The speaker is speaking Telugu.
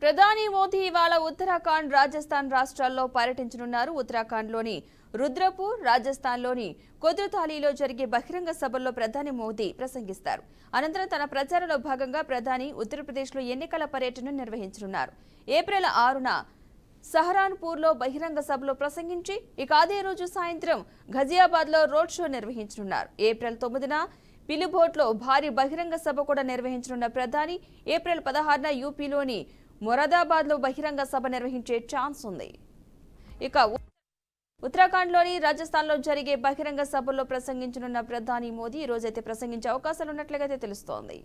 ప్రధాని మోదీ ఇవాళ ఉత్తరాఖండ్, రాజస్థాన్ రాష్ట్రాల్లో పర్యటించనున్నారు. ఉత్తరాఖండ్లోని రుద్రపూర్, రాజస్థాన్లోని కొత్రతాలీలో జరిగే బహిరంగ సభల్లో ప్రధాని మోదీ ప్రసంగిస్తారు. అనంతరం తన ప్రచారంలో భాగంగా ప్రధాని ఉత్తరప్రదేశ్లో ఎన్నికల పర్యటన నిర్వహించనున్నారు. ఏప్రిల్ 6న సహరాన్పూర్లో బహిరంగ సభలో ప్రసంగించి అదే రోజు సాయంత్రం ఘజియాబాద్లో రోడ్ షో నిర్వహించనున్నారు. ఏప్రిల్ 9న పిలిభోట్లో భారీ బహిరంగ సభ కూడా నిర్వహించనున్న ప్రధాని ఏప్రిల్ 16న యూపీలోని మొరాదాబాద్లో బహిరంగ సభ నిర్వహించే ఛాన్స్ ఉంది. ఇక ఉత్తరాఖండ్లోని రాజస్థాన్లో జరిగే బహిరంగ సభల్లో ప్రసంగించనున్న ప్రధాని మోదీ ఈ రోజైతే ప్రసంగించే అవకాశాలున్నట్లుగా తెలుస్తోంది.